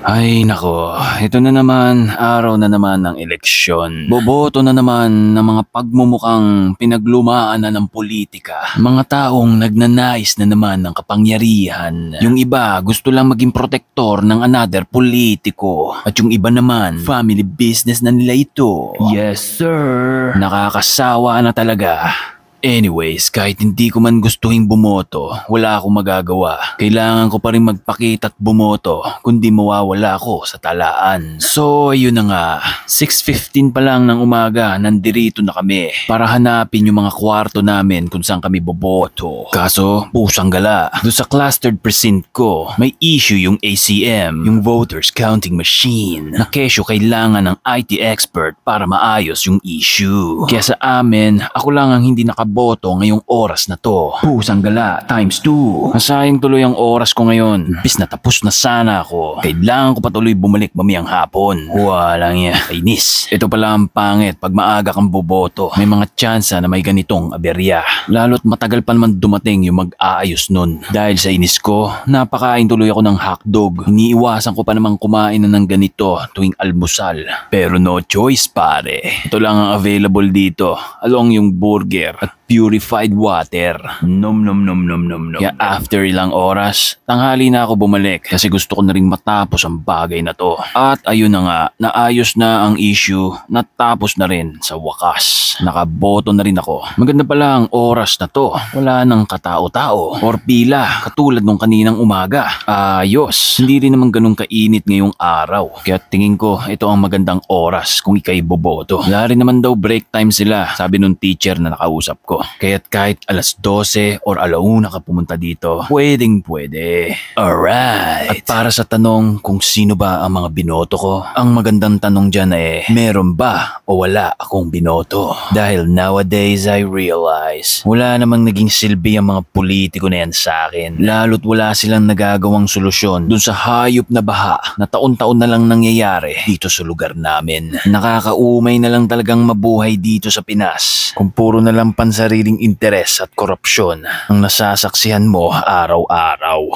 Ay nako, ito na naman, araw na naman ng eleksyon. Boboto na naman ng mga pagmumukhang pinaglumaan na ng politika. Mga taong nagnanais na naman ng kapangyarihan. Yung iba gusto lang maging protektor ng another politiko. At yung iba naman, family business na nila ito. Yes sir! Nakakasawa na talaga. Anyways, kahit hindi ko man gustuhin bumoto, wala akong magagawa. Kailangan ko pa rin magpakita at bumoto, kundi mawawala ako sa talaan. So, ayun na nga. 6:15 pa lang ng umaga, nandirito na kami para hanapin yung mga kwarto namin kung saan kami boboto. Kaso, pusang gala. Doon sa clustered precinct ko, may issue yung ACM, yung voters counting machine. Na kesyo kailangan ng IT expert para maayos yung issue. Kaya sa amin, ako lang ang hindi nakaboto ngayong oras na to. Pusang gala times 2. Masayang tuloy ang oras ko ngayon. Bis na tapos na sana ako. Kailangan ko patuloy bumalik mamayang hapon. Walang yan. Kainis. Ito pala ang pangit pag maaga kang boboto. May mga tsansa na may ganitong aberya. Lalo't matagal pa naman dumating yung mag-aayos nun. Dahil sa inis ko, napakain tuloy ako ng hotdog. Iniiwasan ko pa namang kumain na ng ganito tuwing almusal. Pero no choice pare. Ito lang ang available dito. Along yung burger at purified water. Nom nom nom nom nom nom. Kaya after ilang oras, tanghali na ako bumalik kasi gusto ko na rin matapos ang bagay na to. At ayun na nga, naayos na ang issue, natapos na rin sa wakas. Nakaboto na rin ako. Maganda pala ang oras na to. Wala nang katao-tao or pila katulad nung kaninang umaga. Ayos. Hindi rin naman ganun kainit ngayong araw. Kaya tingin ko ito ang magandang oras kung ikay boboto. Wala rin naman daw break time sila, sabi nung teacher na nakausap ko. Kaya't kahit alas 12 or alauna ka pumunta dito, pwedeng pwede. Alright. At para sa tanong kung sino ba ang mga binoto ko, ang magandang tanong dyan meron ba o wala akong binoto? Dahil nowadays I realize, wala namang naging silbi ang mga politiko na yan sa akin. Lalo't wala silang nagagawang solusyon dun sa hayop na baha na taon-taon na lang nangyayari dito sa lugar namin. Nakakaumay na lang talagang mabuhay dito sa Pinas. Kung puro na lang pansariling interes at korupsyon ang nasasaksihan mo araw-araw.